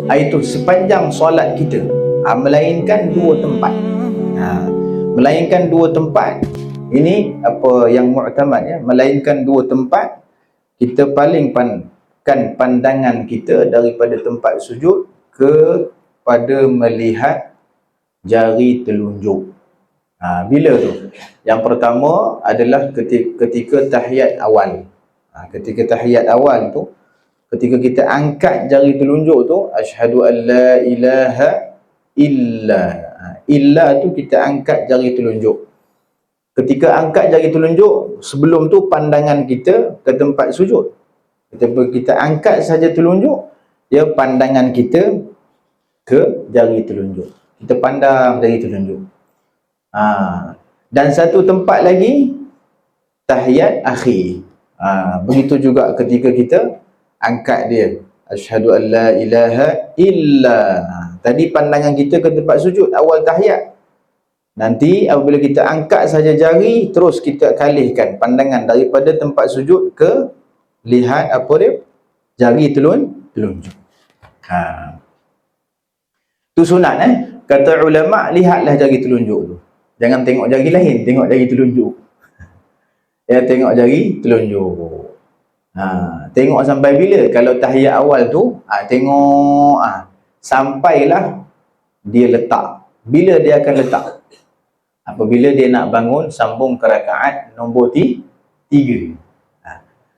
iaitu sepanjang solat kita, melainkan dua tempat. Melainkan dua tempat, ini apa yang mu'tamad ya, melainkan dua tempat, kita palingkan pandangan kita daripada tempat sujud kepada melihat jari telunjuk. Bila tu? Yang pertama adalah ketika tahiyat awal. Ketika tahiyat awal tu, ketika kita angkat jari telunjuk tu, asyhadu an la ilaha illa. Illa tu kita angkat jari telunjuk. Ketika angkat jari telunjuk, sebelum tu pandangan kita ke tempat sujud. Kita angkat saja telunjuk, ya, pandangan kita ke jari telunjuk. Kita pandang jari telunjuk. Dan satu tempat lagi, tahiyat akhir. Begitu juga ketika kita angkat dia, asyhadu an la ilaha illa. Tadi pandangan kita ke tempat sujud awal tahiyat. Nanti apabila kita angkat saja jari, terus kita kalihkan pandangan daripada tempat sujud ke lihat apa dia, jari telunjuk. Tu sunat kata ulama, lihatlah jari telunjuk tu. Jangan tengok jari lain, tengok jari telunjuk. Ya, tengok jari telunjuk. Tengok sampai bila? Kalau tahiyat awal tu, tengok sampailah dia letak. Bila dia akan letak? Apabila dia nak bangun, sambung ke rakaat nombor 3.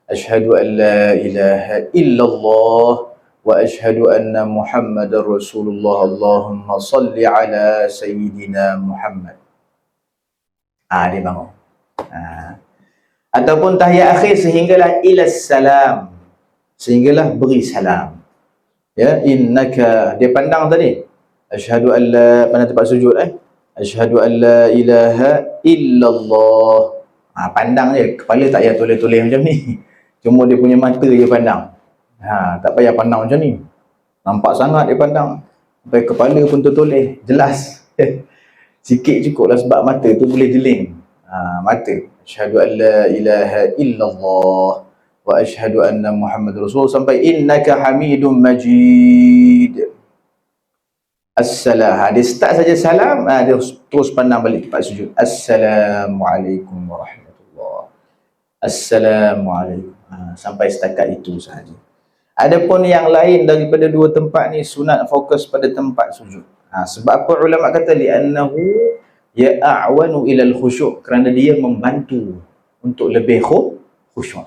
Asyhadu an la ilaha illallah wa asyhadu anna Muhammadar Rasulullah. Allahumma salli ala Sayyidina Muhammad. Dia bangun. Ataupun tahiyat akhir sehinggalah ilas salam, sehinggalah beri salam. Ya, innaka, dia pandang tadi, asyhadu an la, pandang tempat sujud asyhadu an la ilaha illallah. Pandang je, kepala tak payah toleh-toleh macam ni. Cuma dia punya mata je pandang. Tak payah pandang macam ni. Nampak sangat dia pandang. Sampai kepala pun tertoleh, jelas. Sikit cukup lah, sebab mata tu boleh jeling. Mata. Asyhadu an la ilaha illallah wa asyhadu anna Muhammad Rasul, sampai innaka hamidum majid. Assalam. Dia start saja salam, dia terus pandang balik tempat sujud. Assalamualaikum warahmatullahi. Assalamualaikum. Sampai setakat itu sahaja. Adapun yang lain daripada dua tempat ni, sunat fokus pada tempat sujud. Sebab apa ulama kata? Li'annahu ya'awanu ilal khusyuk, kerana dia membantu untuk lebih khusyuk.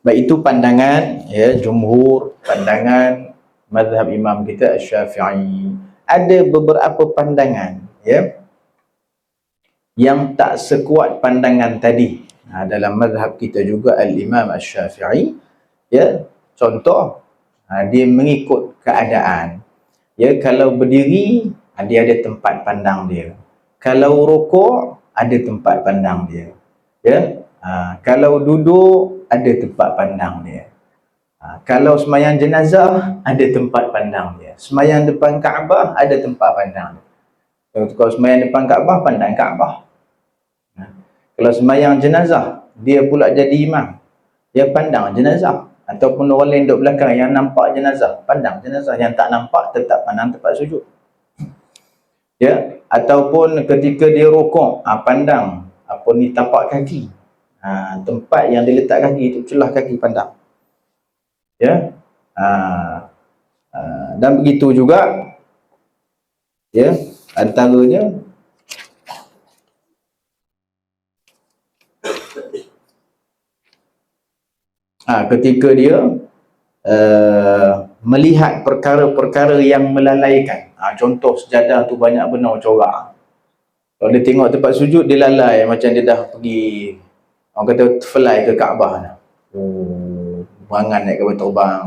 Baik, itu pandangan ya jumhur, pandangan mazhab imam kita Asy-Syafi'i. Ada beberapa pandangan ya yang tak sekuat pandangan tadi. Dalam mazhab kita juga al-Imam Asy-Syafi'i ya, contoh dia mengikut keadaan. Ya, kalau berdiri dia ada tempat pandang dia. Kalau rukuk ada tempat pandang dia. Ya, kalau duduk ada tempat pandang dia. Kalau sembahyang jenazah ada tempat pandang dia. Sembahyang depan Kaabah ada tempat pandang dia. Kalau sembahyang depan Kaabah, pandang Kaabah. Kalau sembahyang jenazah, dia pula jadi imam, dia pandang jenazah. Ataupun orang lain duduk belakang yang nampak jenazah, pandang jenazah. Yang tak nampak tetap pandang tempat sujud. Ya, ataupun ketika dia rukuk, pandang apa ni, tapak kaki. Tempat yang dia letak kaki itu, celah kaki pandang. Ya, dan begitu juga ya, antaranya ketika dia melihat perkara-perkara yang melalaikan. Contoh, sejadah tu banyak benar corak. Kalau dia tengok tempat sujud, dia lalai, macam dia dah pergi, orang kata fly ke Kaabah. Berangan naik kapal terbang,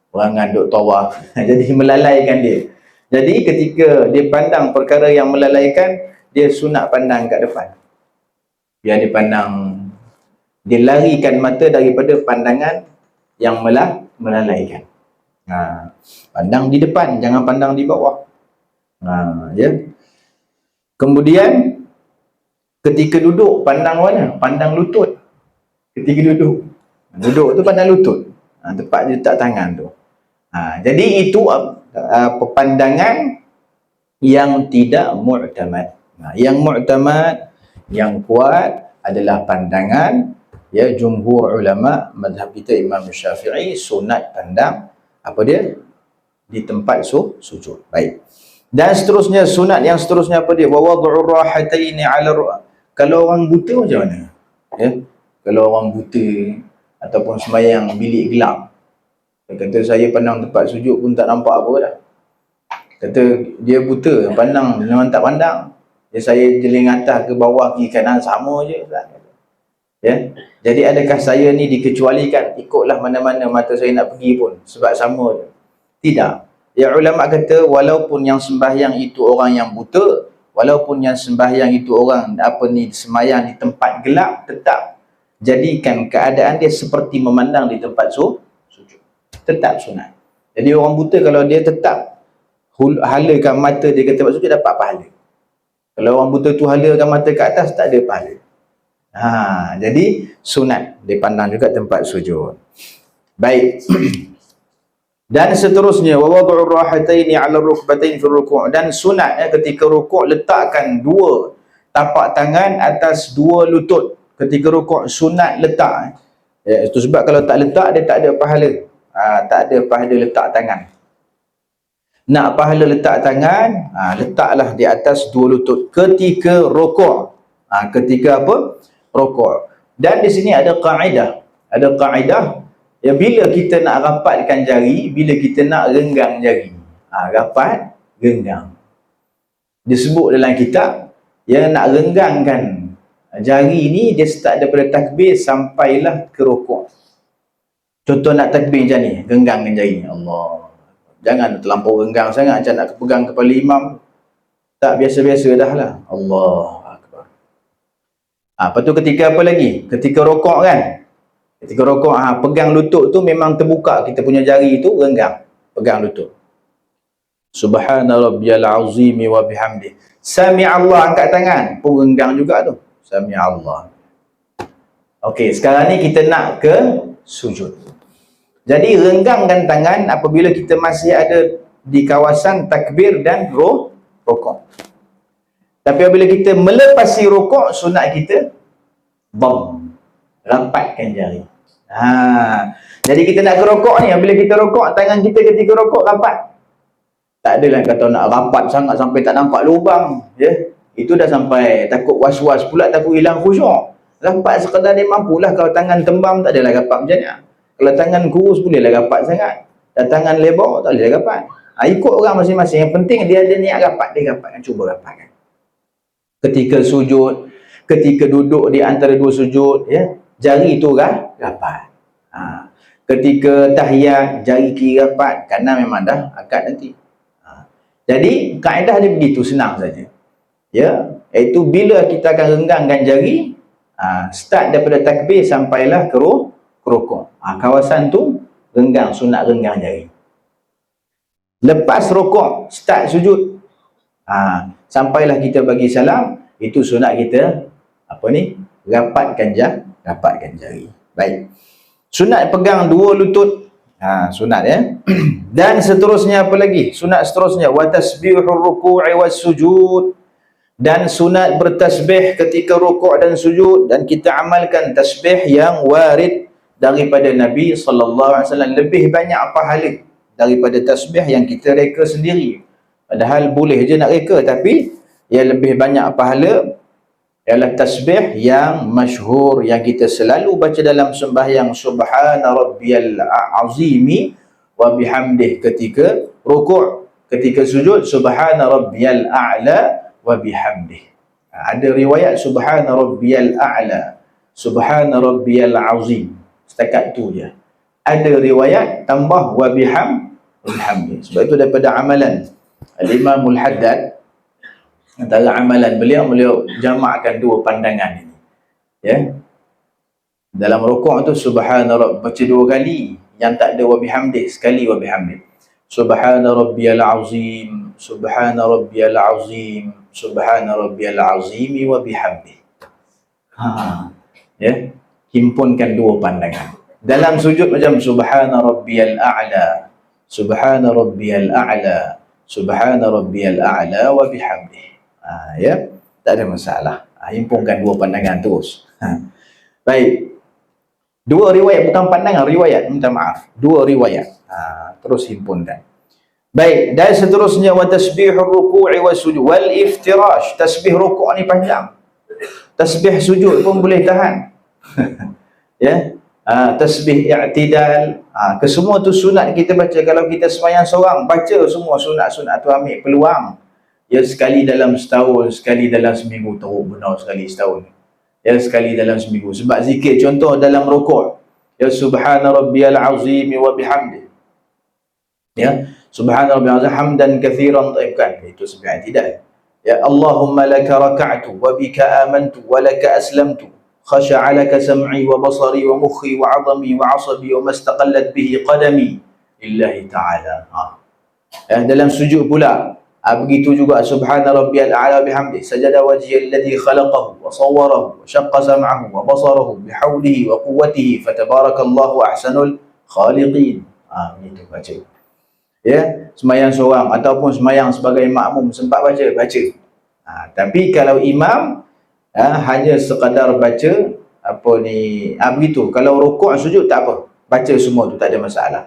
berangan duk tawaf. Jadi melalaikan dia. Jadi ketika dia pandang perkara yang melalaikan, dia sunat pandang kat depan. Biar dia pandang, dia larikan mata daripada pandangan yang melalaikan. Pandang di depan, jangan pandang di bawah. Ya. Kemudian ketika duduk, pandang mana? Pandang lutut. Ketika duduk tu pandang lutut. Tempat dia letak tangan tu. Jadi itu pandangan yang tidak mu'tamad. Yang mu'tamad, yang kuat adalah pandangan jumhur ulama mazhab kita Imam Syafi'i, sunat pandang apa dia di tempat sujud. Baik. Dan seterusnya sunat yang seterusnya apa dia? Wa wad'ur rahataini 'ala kalau orang buta macam mana? Kalau orang buta ataupun sembahyang bilik gelap. Dia kata saya pandang tempat sujud pun tak nampak apa dah. Kata dia buta, pandang memang tak pandang. Saya jeling atas ke bawah kiri kanan sama je. Jadi adakah saya ni dikecualikan? Ikutlah mana-mana mata saya nak pergi pun sebab sama je. Tidak. Ulama kata walaupun yang sembahyang itu orang yang buta, walaupun yang sembahyang itu orang sembahyang di tempat gelap, tetap jadikan keadaan dia seperti memandang di tempat sujud. Tetap sunat. Jadi orang buta kalau dia tetap halakan mata dia ke tempat sujud dapat pahala. Kalau orang buta tu halakan mata ke atas tak ada pahala. Jadi sunat dia pandang juga tempat sujud. Baik. Dan seterusnya wa wad'ur rahataini 'ala rukbatain fi ruku', dan sunat ketika rukuk letakkan dua tapak tangan atas dua lutut. Ketika rukuk sunat letak. Itu sebab kalau tak letak dia tak ada pahala. Tak ada pahala letak tangan. Nak pahala letak tangan, letaklah di atas dua lutut ketika rukuk. Ketika apa? Rukuk. Dan di sini ada kaedah. Ada kaedah bila kita nak rapatkan jari, bila kita nak renggang jari. Rapat, renggang. Disebut dalam kitab, nak renggangkan jari ni dia start daripada takbir sampailah ke rukuk. Contoh nak takbir macam ni, genggangkan jari. Allah. Jangan terlampau genggang sangat macam nak pegang kepala imam. Tak, biasa-biasa dah lah. Allah Akbar. Lepas tu ketika apa lagi? Ketika rokok kan? Ketika rokok, pegang lutut tu memang terbuka. Kita punya jari tu renggang. Pegang lutut. Subhana rabbiyal azimi wa bihamdi. Sami Allah, angkat tangan. Pun renggang juga tu. Sami Allah. Okey, sekarang ni kita nak ke sujud. Jadi renggangkan tangan apabila kita masih ada di kawasan takbir dan rukuk. Tapi apabila kita melepasi rukuk, sunat kita rapatkan jari. Jadi kita nak ke rukuk ni, apabila kita rukuk, tangan kita ketika rukuk rapat. Tak adalah kata nak rapat sangat sampai tak nampak lubang, Itu dah sampai takut was-was pula, takut hilang khusyuk. Rapat sekadar dia mampulah. Kalau tangan tembam tak adalah rapat macam ni. Kalau tangan kurus bolehlah rapat sangat. Dan tangan lebar tak boleh rapat. Ikut orang masing-masing. Yang penting dia ada niat rapat, dia rapatkan. Cuba rapatkan. Ketika sujud, ketika duduk di antara dua sujud, jari itu rapat. Ketika tahiyat, jari kiri rapat, kanan memang dah akad nanti. Jadi kaedah dia begitu, senang saja. Iaitu bila kita akan renggangkan jari, start daripada takbir sampailah ke rukuk. Kawasan tu renggang, sunat renggang jari. Lepas rukuk, start sujud, sampailah kita bagi salam, itu sunat kita rapatkan jari. Baik. Sunat pegang dua lutut. Sunat Dan seterusnya apa lagi? Sunat seterusnya wa tasbihur ruku'i was sujud. Dan sunat bertasbih ketika rukuk dan sujud, dan kita amalkan tasbih yang warid daripada Nabi sallallahu alaihi wasallam. Lebih banyak pahala daripada tasbih yang kita reka sendiri. Padahal boleh je nak reka, tapi yang lebih banyak pahala ialah tasbih yang masyhur yang kita selalu baca dalam sembahyang, subhana rabbiyal azimi wa bihamdih ketika rukuk, ketika sujud subhana rabbiyal a'la wa bihamdih. Ada riwayat subhana rabbiyal a'la, subhana rabbiyal azim, setakat tu je. Ada riwayat tambah wa bihamdih. Sebab itu daripada amalan Al-Imam Al-Haddad, antara amalan beliau jamakkan dua pandangan ini. Dalam rukuk tu subhana rabb baca dua kali, yang tak ada wa bihamdih sekali wa bihamdih. Subhana rabbiyal azim, subhana rabbiyal azim, subhana rabbiyal azimi wa bihamdih. Himpunkan dua pandangan. Dalam sujud macam subhana rabbiyal a'la, Subhana rabbiyal a'la, subhana rabbiyal a'la wa bihamdih. Ya, tak ada masalah. Himpunkan dua pandangan terus. Baik. Dua riwayat, bukan pandangan, riwayat, minta maaf. Dua riwayat. Terus himpunkan. Baik, dan seterusnya wa tasbihur ruku'i was sujud wal iftirash. Tasbih rukuk ni panjang. Tasbih sujud pun boleh tahan. Ya. Tasbih i'tidal, kesemua tu sunat kita baca. Kalau kita sembahyang seorang, baca semua sunat-sunat tu, ambil peluang. Ya, sekali dalam setahun, sekali dalam seminggu, teruk benar sekali setahun. Ya, sekali dalam seminggu. Sebab zikir contoh dalam rukuk, ya subhana rabbiyal azim wa bihamdi. Ya, subhana rabbiyal azim hamdan katsiran thayyiban, itu tasbih i'tidal. Ya, Allahumma laka raka'tu wa bika amantu wa laka aslamtu. Khasha'a laka sam'i wa basari wa mukhi wa 'azami wa 'asabi wa mastaqallat bihi qadami lillahi ta'ala. Dalam sujud pula, begitu juga subhana rabbiyal a'la bihamdi, sajada wajhiyal ladzi khalaqahu wa sawwarahu wa syaqqa sam'ahu wa basarahu bihaulihi wa quwwatihi fatabarakallahu ahsanul khaliqin. Itu baca. Ya, sembahyang seorang ataupun sembahyang sebagai makmum sempat baca. Tapi kalau imam, hanya sekadar baca begitu. Kalau rukuk sujud tak apa, baca semua tu, tak ada masalah.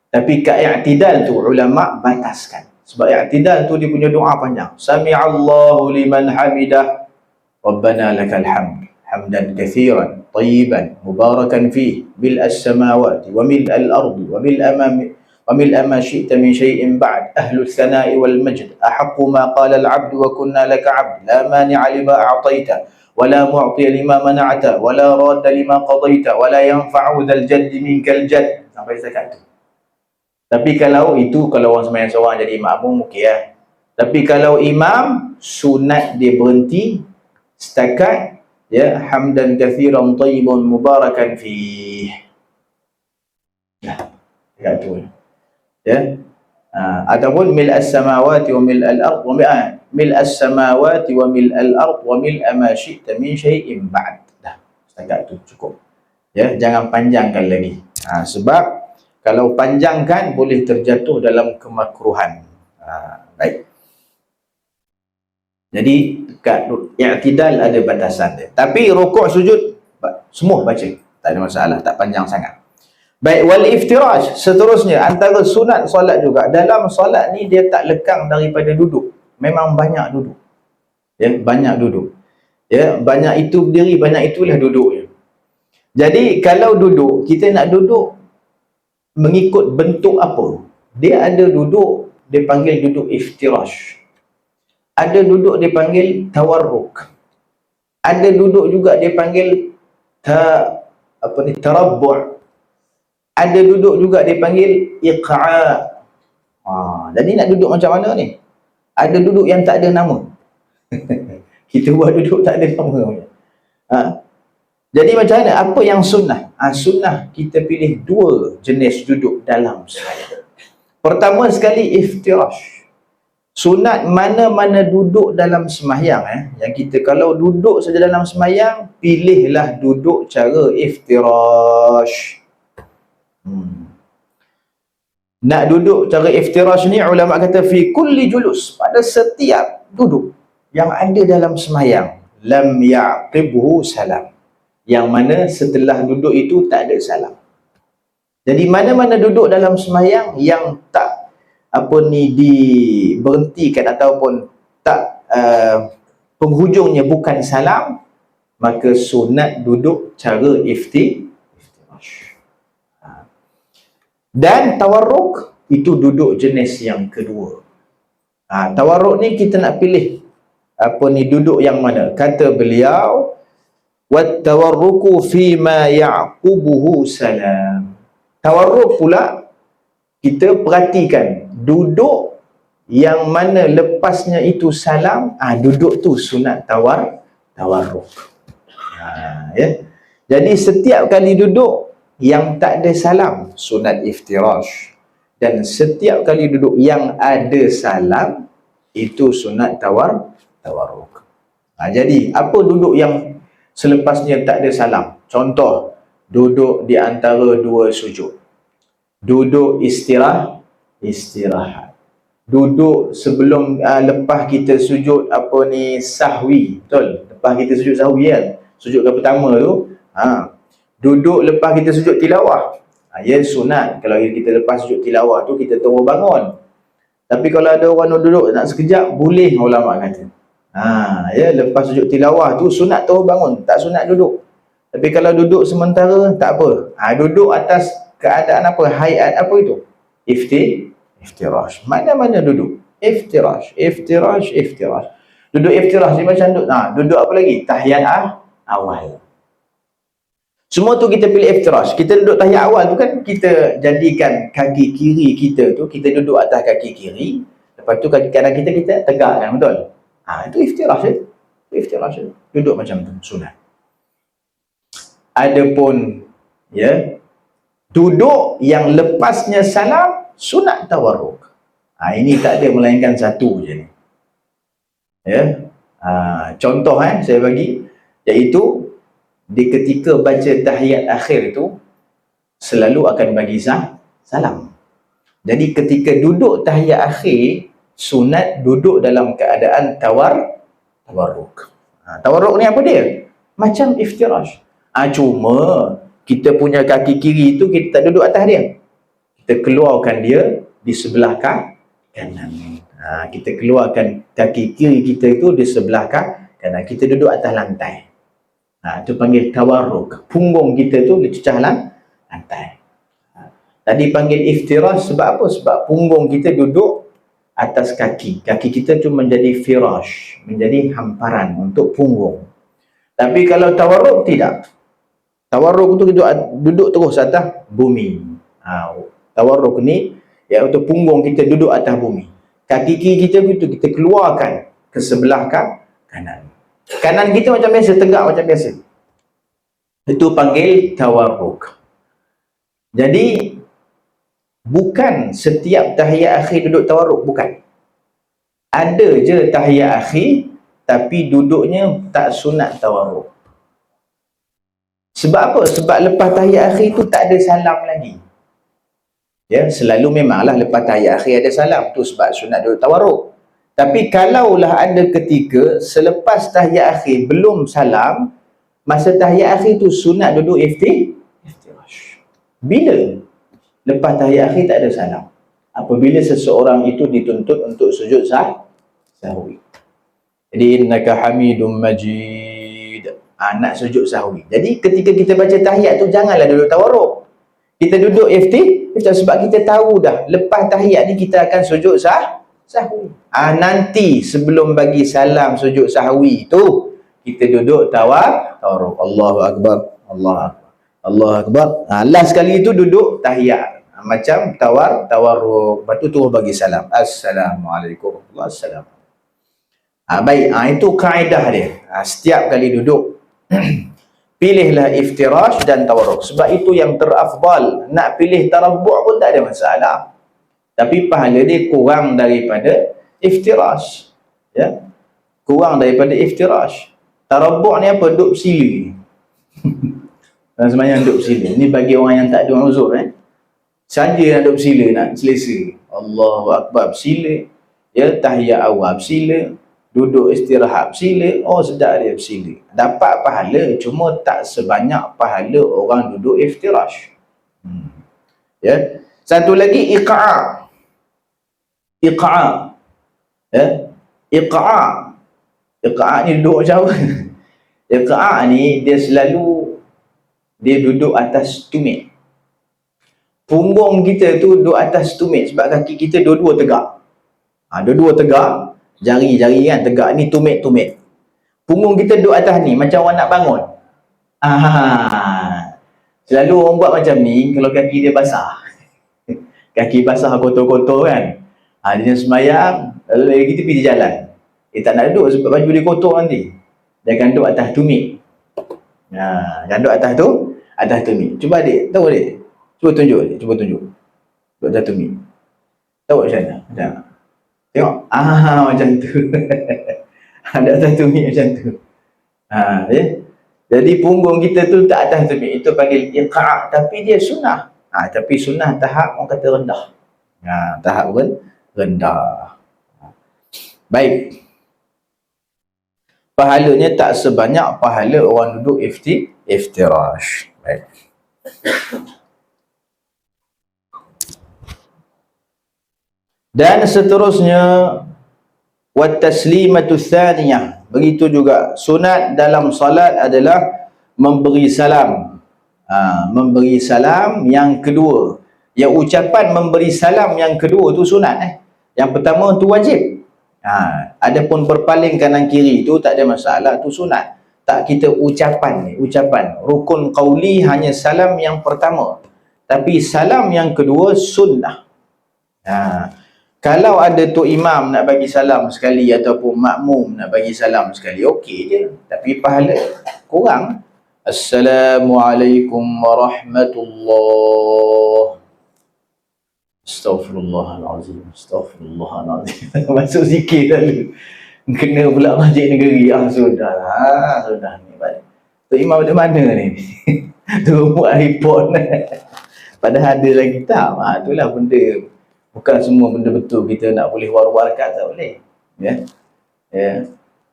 Tapi i'tidal tu ulama bataskan. Sebab i'tidal tu dia punya doa panjang. Sami'allahu liman hamidah, Rabbana lakal hamd, hamdan katsiran tayyiban mubarakan fih, bil as-samawati wa mil al-ardi wa mil amami وملء ما شئت من شيء بعد أهل الثناء والمجد أحق ما قال العبد وكنا لك عبد لا مانع لما أعطيت ولا معطي لما منعت ولا راد لما قضيت ولا ينفع ذا الجد منك الجد. Sampai setakat tu. Tapi kalau orang sembahyang seorang jadi makmum, okey lah. Tapi kalau imam, sunat dia berhenti setakat ya hamdan katsiran thayyiban mubarakan fih. Dekat tu. Ya, ataupun mil as-samawati wa mil al-ard wa mil as-samawati wa mil al-ard wa mil ma syi'ta min syai'in ba'd. Dah, setakat tu cukup. Ya, jangan panjangkan lagi. Sebab kalau panjangkan boleh terjatuh dalam kemakruhan. Baik. Jadi kat i'tidal ada batasan dia. Tapi rukuk sujud semua baca. Tak ada masalah, tak panjang sangat. Baik, wal iftirash, seterusnya antara sunat solat juga. Dalam solat ni dia tak lekang daripada duduk. Memang banyak duduk. Ya, banyak duduk. Ya, banyak itu berdiri, banyak itulah duduknya. Jadi kalau duduk, kita nak duduk mengikut bentuk apa? Dia ada duduk dia panggil duduk iftirash. Ada duduk dia panggil tawarruk. Ada duduk juga dia panggil tarabbu'. Ada duduk juga dia panggil iqa'. Jadi nak duduk macam mana ni? Ada duduk yang tak ada nama. Kita buat duduk tak ada nama. Jadi macam mana? Apa yang sunnah? Sunnah kita pilih dua jenis duduk dalam sembahyang. Pertama sekali iftirash. Sunat mana-mana duduk dalam sembahyang. Yang kita kalau duduk saja dalam sembahyang, pilihlah duduk cara iftirash. Nak duduk cara iftirash ni ulama kata fi kulli julus, pada setiap duduk yang ada dalam sembahyang, lam ya'qibhu salam, yang mana setelah duduk itu tak ada salam. Jadi mana-mana duduk dalam sembahyang yang tak diberhentikan ataupun tak penghujungnya bukan salam, maka sunat duduk cara iftirash. Dan tawarruk itu duduk jenis yang kedua. Tawarruk ni kita nak pilih duduk yang mana? Kata beliau, wat tawarruku fi ma ya'qubuhu salam. Tawarruk pula kita perhatikan duduk yang mana lepasnya itu salam, duduk tu sunat tawarruk. Ya. Jadi setiap kali duduk yang tak ada salam, sunat iftirash. Dan setiap kali duduk yang ada salam, itu sunat tawarruk. Jadi, apa duduk yang selepasnya tak ada salam? Contoh, duduk di antara dua sujud. Duduk istirahat istirahat. Duduk sebelum lepas kita sujud sahwi, betul? Lepas kita sujud sahwi kan, sujud yang pertama tu, duduk lepas kita sujud tilawah, ya sunat. Kalau kita lepas sujud tilawah tu kita terus bangun. Tapi kalau ada orang duduk nak sekejap, boleh ulama kata. Ya, lepas sujud tilawah tu sunat terus bangun, tak sunat duduk. Tapi kalau duduk sementara tak apa. Duduk atas keadaan apa? Hayat apa itu? Iftirash. Mana-mana duduk. Iftirash. Duduk iftirash ni macam duduk. Duduk apa lagi? Tahiyat awal. Semua tu kita pilih iftirash. Kita duduk tahiyat awal tu kan kita jadikan kaki kiri kita tu, kita duduk atas kaki kiri. Lepas tu kaki kanan kita tegakkan, betul? Itu iftirash je. Iftirash je. Duduk macam tu, sunat. Adapun duduk yang lepasnya salam, sunat tawarruk. Ini tak ada melainkan satu je ni. Contoh saya bagi, iaitu di ketika baca tahiyat akhir itu selalu akan bagi salam. Jadi ketika duduk tahiyat akhir, sunat duduk dalam keadaan tawarruk. Tawarruk ni apa dia? Macam iftirash. Cuma kita punya kaki kiri itu kita tak duduk atas dia. Kita keluarkan dia di sebelah kanan. Kita keluarkan kaki kiri kita itu di sebelah kanan. Kita duduk atas lantai. Itu panggil tawarruk. Punggung kita tu dicecah lantai. Tadi panggil iftirash sebab apa? Sebab punggung kita duduk atas kaki. Kaki kita tu menjadi firash, menjadi hamparan untuk punggung. Tapi kalau tawarruk tidak. Tawarruk tu duduk terus atas bumi. Tawarruk ni iaitu punggung kita duduk atas bumi. Kaki kiri kita itu kita keluarkan ke sebelah kanan. Kanan kita macam biasa, tegak macam biasa. Itu panggil tawarruk. Jadi bukan setiap tahiyat akhir duduk tawarruk, bukan. Ada je tahiyat akhir tapi duduknya tak sunat tawarruk. Sebab apa? Sebab lepas tahiyat akhir tu tak ada salam lagi. Selalu memanglah lepas tahiyat akhir ada salam, tu sebab sunat duduk tawarruk. Tapi kalaulah ada ketika selepas tahiyat akhir belum salam, masa tahiyat akhir tu sunat duduk iftirash. Bila? Lepas tahiyat akhir tak ada salam. Apabila seseorang itu dituntut untuk sujud sahwi. Jadi innaka hamidum majid. Nak sujud sahwi. Jadi ketika kita baca tahiyat tu janganlah duduk tawarruk. Kita duduk iftirash sebab kita tahu dah lepas tahiyat ni kita akan sujud sahwi. Nanti sebelum bagi salam sujud sahwi tu kita duduk tawarruk. Allahu akbar. Allahu akbar. Last sekali itu duduk tahiyat. Macam tawarruk. Lepas tu terus bagi salam. Assalamualaikum. Assalamualaikum. Baik, itu kaedah dia. Setiap kali duduk pilihlah iftirash dan tawarruk. Sebab itu yang terafdal. Nak pilih tarabbu' pun tak ada masalah. Tapi pahala dia kurang daripada iftirash. Kurang daripada iftirash. Tarabbu' ni apa? Duduk sila. Dan sebenarnya duduk sila. Ini bagi orang yang tak ada uzur. Saja nak duduk sila, nak selesa. Allahu akbar, sila. Tahiyat awal, sila. Duduk istirahat, sila. Sedap dia, sila. Dapat pahala, cuma tak sebanyak pahala orang duduk iftirash. Satu lagi, iqa'a. Iqa'a. Iqa'a ni duduk macam apa? Iqa'a ni dia selalu duduk atas tumit. Punggung kita tu duduk atas tumit sebab kaki kita dua-dua tegak. Dua-dua tegak, jari-jari kan tegak, ni tumit. Punggung kita duduk atas ni macam orang nak bangun. Selalu orang buat macam ni kalau kaki dia basah. Kaki basah kotor-kotor kan. Dia sembahyang, lalu kita pergi jalan. Dia tak nak duduk sebab baju dia kotor nanti. Dia akan duduk atas tumit. Akan duduk atas tu, atas tumit. Cuba adik, tahu adik? Cuba tunjuk. Duduk atas tumit. Tahu macam mana? Tengok. Macam tu. Ada atas tumit macam tu. Jadi punggung kita tu tak atas tumit. Itu panggil iqa'. Tapi dia sunnah. Tapi sunnah tahap orang kata rendah. Tahap rendah. Baik. Pahalanya tak sebanyak pahala orang duduk iftirash. Baik. Dan seterusnya wat taslimatu tsaniyah. Begitu juga sunat dalam salat adalah memberi salam. Memberi salam yang kedua. Yang ucapan memberi salam yang kedua tu sunat. Yang pertama tu wajib. Adapun berpaling kanan kiri itu tak ada masalah, tu sunat. Tak, kita ucapan ni, ucapan rukun qauli hanya salam yang pertama, tapi salam yang kedua sunnah. Kalau ada tu imam nak bagi salam sekali ataupun makmum nak bagi salam sekali, okey je, tapi pahala kurang. Assalamualaikum warahmatullahi. Astaghfirullahalazim. Astaghfirullahalazim. Masuk zikir lalu. Kena pula masjid negeri. Sudah ni balik. Tu imam dari mana ni? Tu buat report. Padahal ada lagi tak. Itulah benda. Bukan semua benda betul kita nak boleh war-warkan, tak boleh. Ya.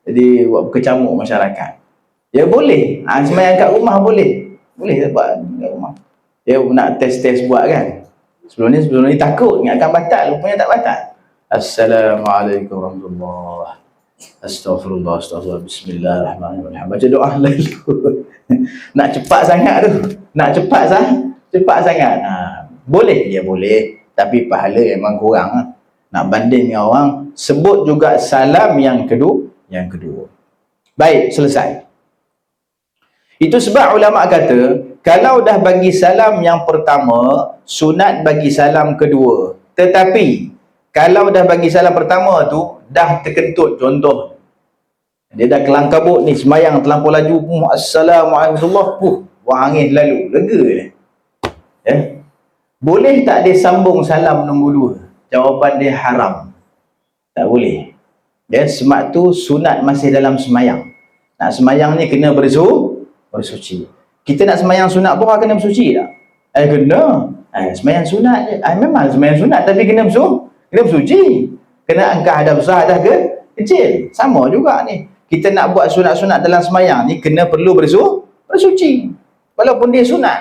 Jadi buat kecamuk masyarakat. Ya boleh. Sembahyang kat rumah boleh. Boleh buat kat rumah. Dia nak test-test buat kan. Sebelum ni takut ingatkan batal, rupanya tak batal. Assalamualaikum warahmatullahi. Astaghfirullah, bismillahirrahmanirrahim. Baca doa lalu. Nak cepat sangat tu. Cepat sangat. Boleh, dia boleh, tapi pahala memang kurang. Nak banding dengan orang, sebut juga salam yang kedua. Baik, selesai. Itu sebab ulama kata, kalau dah bagi salam yang pertama, sunat bagi salam kedua. Tetapi kalau dah bagi salam pertama tu dah terkentut, contoh dia dah kelang kabut ni, semayang terlampau laju, Assalamualaikum, buang angin lalu, lega dia. Boleh tak dia sambung salam nombor 2? Jawapan dia haram. Tak boleh. Sebab tu sunat masih dalam semayang. Nak semayang ni kena bersuci. Kita nak semayang sunat duha kena bersuci tak? Kena. Semayang sunat je. Memang semayang sunat tapi kena bersuci. Kena angkat hadap besar dah ke kecil. Sama juga ni. Kita nak buat sunat-sunat dalam semayang ni perlu bersuci. Walaupun dia sunat.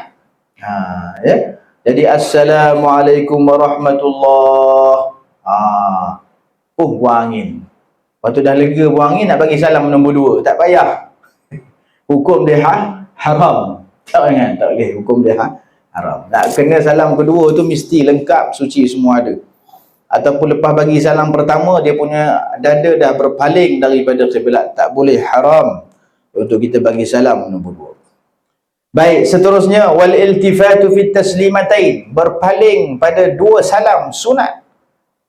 Jadi Assalamualaikum warahmatullahi. Buang angin. Lepas tu dah lega buang angin, nak bagi salam nombor 2. Tak payah. Hukum dia haram. Tak boleh, hukum dia haram. Nak kena salam kedua tu mesti lengkap, suci semua ada. Ataupun lepas bagi salam pertama, dia punya dada dah berpaling daripada kiblat. Tak boleh, haram untuk kita bagi salam nombor 2. Baik, seterusnya wal iltifatu fit taslimatain. Berpaling pada 2 salam sunat.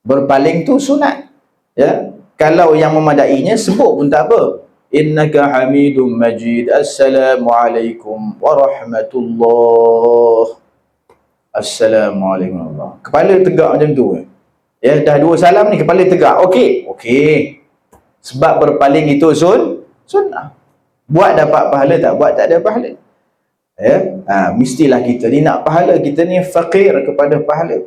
Berpaling tu sunat. Ya. Kalau yang memadainya sebut pun tak apa. Innaka hamidum majid. Assalamualaikum warahmatullahi. Assalamualaikum warahmatullahi. Kepala tegak macam tu. Dah 2 salam ni kepala tegak. Okey. Sebab berpaling itu sunnah. Buat dapat pahala, tak buat tak ada pahala. Mestilah kita ni nak pahala, kita ni fakir kepada pahala.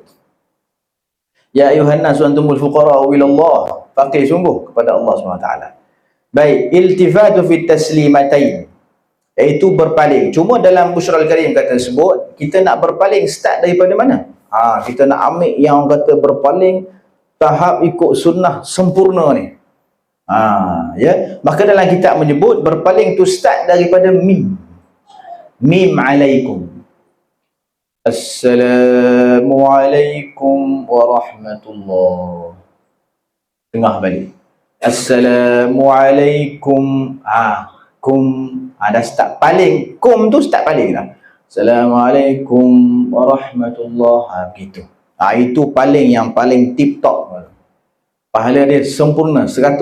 Ya ayuhan nas antumul fuqara ila Allah. Fakir sungguh kepada Allah SWT. Baik, iltifatu fit taslimatain, iaitu berpaling. Cuma dalam Busyral Karim kata sebut, kita nak berpaling start daripada mana? Kita nak ambil yang kata berpaling tahap ikut sunnah sempurna ni. Maka dalam kitab menyebut berpaling tu start daripada mim alaikum. Assalamualaikum warahmatullahi. Tengah balik. Assalamualaikum. Dah start paling. Kum tu start paling dah. Assalamualaikum warahmatullahi. Begitu. Itu yang paling tip top. Pahala dia sempurna 100%.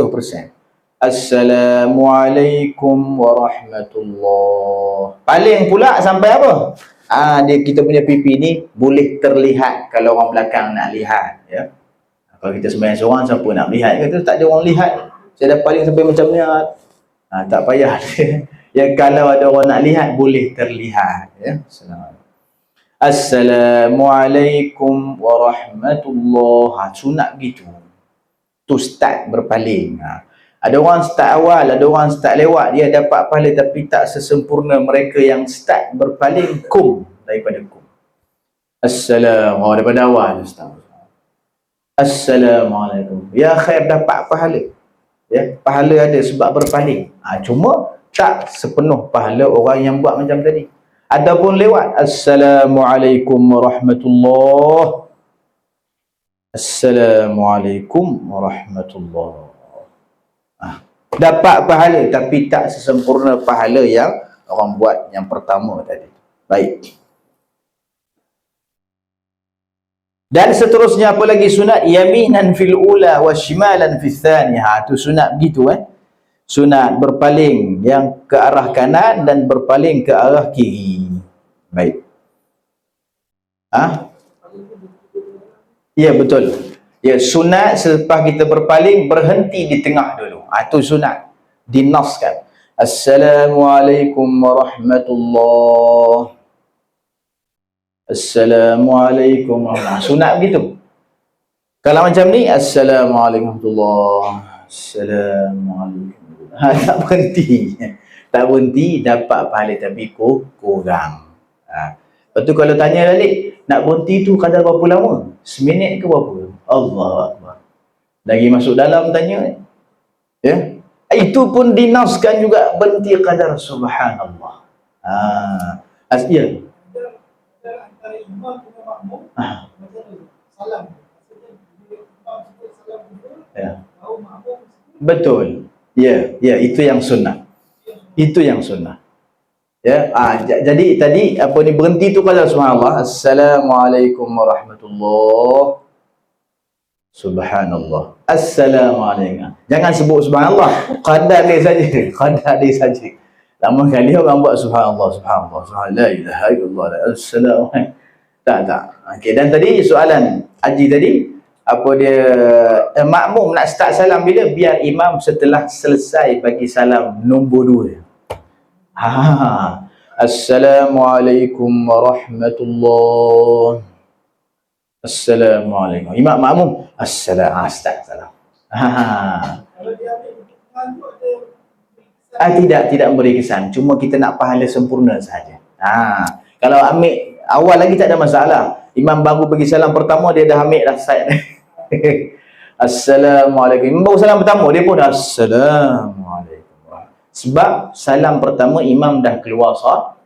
Assalamualaikum warahmatullahi. Paling pula sampai apa? Kita punya pipi ni boleh terlihat kalau orang belakang nak lihat. Ya. Kalau kita sembahyang seorang, siapa nak lihat? Kata tak ada orang lihat. Saya dah paling sampai macam ni. Tak payah. Kalau ada orang nak lihat, boleh terlihat. Ya. Assalamualaikum warahmatullahi. Sunat begitu. Tu start berpaling. Ada orang start awal, ada orang start lewat, dia dapat pahala tapi tak sesempurna mereka yang start berpaling kum daripada kum. Assalamualaikum daripada awal Ustaz. Assalamualaikum. Ya khair, dapat pahala. Ya, pahala ada sebab berpaling. Cuma tak sepenuh pahala orang yang buat macam tadi. Adapun lewat Assalamualaikum warahmatullahi. Assalamualaikum warahmatullahi. Dapat pahala tapi tak sesempurna pahala yang orang buat yang pertama tadi. Baik. Dan seterusnya apa lagi sunat? Yaminan fil ula wa shimalan fil thaniyah. Tu sunat begitu Sunat berpaling yang ke arah kanan dan berpaling ke arah kiri. Baik. Ya betul. Ya, sunat selepas kita berpaling berhenti di tengah dulu. Itu sunat. Dinaskan. Assalamualaikum warahmatullahi. Assalamualaikum warahmatullahi. Sunat begitu. Kalau macam ni, Assalamualaikum warahmatullahi. Assalamualaikum. Tak berhenti. Tak berhenti, dapat pahala tapi kurang. Lepas tu kalau tanya balik, nak berhenti tu kadar berapa lama? Seminit ke berapa? Allah Akbar. Lagi masuk dalam tanya. Ya. Itu pun dinaskan juga berhenti kadar subhanallah. Ya. Ya. Betul. Ya, itu yang sunnah. Itu yang sunnah. Ya, jadi tadi apa ni berhenti tu kalau subhanallah, assalamualaikum warahmatullahi. Subhanallah. Assalamualaikum. Jangan sebut subhanallah, qadar dia saja, qadar dia saja. Lama kali orang buat subhanallah, subhanallah, subhanallah, la ilaha illallah, assalamualaikum. Tak. Okey, dan tadi soalan Haji tadi, apa dia makmum nak start salam bila? Biar imam setelah selesai bagi salam nombor 2. Assalamualaikum warahmatullahi. Assalamualaikum. Imam makmum start salam. Tidak memberi kesan, cuma kita nak pahala sempurna sahaja. Kalau ambil awal lagi tak ada masalah. Imam baru bagi salam pertama, dia dah ambil dah side. Assalamualaikum. Imam baru salam pertama, dia pun dah Assalamualaikum. Sebab salam pertama imam dah keluar solat.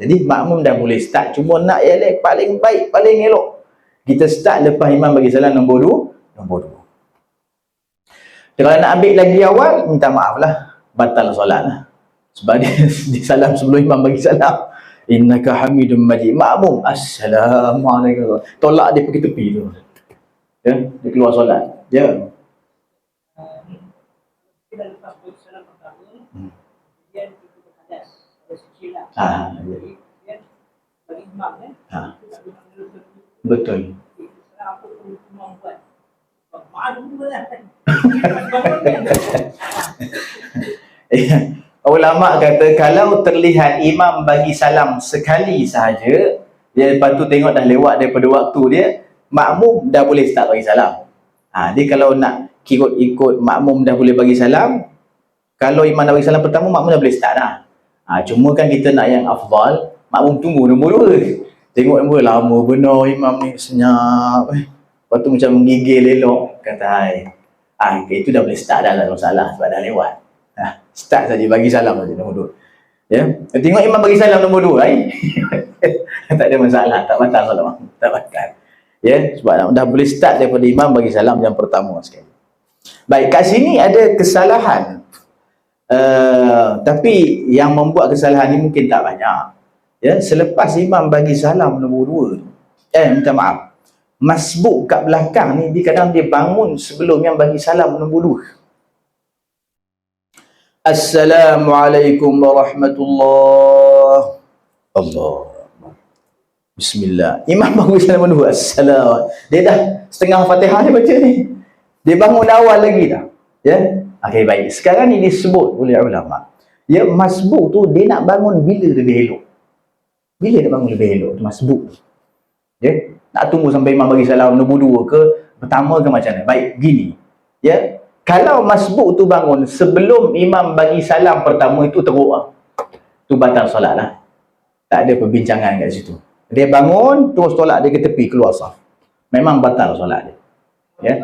Jadi makmum dah boleh start. Cuma nak elok paling baik, paling elok, kita start lepas imam bagi salam nombor 2. Kalau nak ambil lagi awal, minta maaf lah, batal solat lah. Sebab dia salam sebelum imam bagi salam. Innaka hamidun majid. Makmum assalamualaikum, tolak dia pergi tepi tu. Ya, dia keluar solat. Ya. Betul. Ulama kata kalau terlihat imam bagi salam sekali sahaja, dia lepas tu tengok dah lewat daripada waktu dia, makmum dah boleh start bagi salam. Dia kalau nak ikut makmum dah boleh bagi salam. Kalau imam dah bagi salam pertama, makmum dah boleh start dah. Cuma kan kita nak yang afdal, makmum tunggu nombor 2. Tengok nombor lama benar imam ni, senyap. Lepas tu macam menggigil elok, kata itu dah boleh start dah, tak ada masalah sebab dah lewat. Start saja, bagi salam saja nombor 2. Ya, tengok imam bagi salam nombor 2, tak ada masalah, tak batal solat makmum, tak batal. Ya, sebab dah boleh start daripada imam bagi salam yang pertama sekali. Baik, kat sini ada kesalahan. Tapi yang membuat kesalahan ni mungkin tak banyak. Ya, selepas imam bagi salam nombor 2, minta maaf, masbuk kat belakang ni, kadang dia bangun sebelum yang bagi salam nombor 2. Assalamualaikum warahmatullahi. Allah. Bismillah. Imam bangun salam nombor 2. Assalamualaikum. Dia dah setengah Fatihah dia baca ni. Dia bangun awal lagi dah. Ya. Okey, baik. Sekarang ni disebut oleh ulama. Ya, masbuk tu dia nak bangun bila lebih elok. Bila dia bangun lebih elok tu masbuk. Ya, nak tunggu sampai imam bagi salam nombor 2 ke pertama ke macam mana? Baik, gini. Ya, kalau masbuk tu bangun sebelum imam bagi salam pertama itu teruk lah. Tu batal solat lah. Tak ada perbincangan kat situ. Dia bangun terus tolak dia ke tepi keluar saf. Memang batal solat dia. Ya.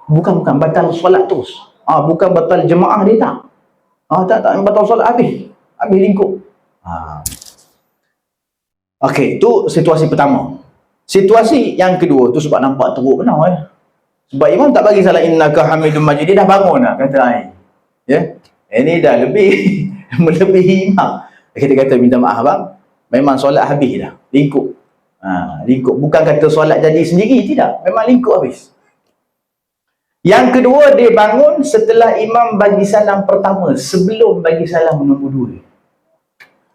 Bukan batal solat terus. Bukan batal jemaah dia tak. Tak batal solat habis lingkup. Okey, tu situasi pertama. Situasi yang kedua tu sebab nampak teruk benar Sebab imam tak bagi salat innaka hamidum majid, dia dah bangun dah kata ai. Ya. Ini dah lebih melebihi imam. Kita kata minta maaf bang, memang solat habis dah, lingkup. Lingkup, bukan kata solat jadi sendiri, tidak, memang lingkup habis. Yang kedua, dia bangun setelah imam bagi salam pertama, sebelum bagi salam nombor 2.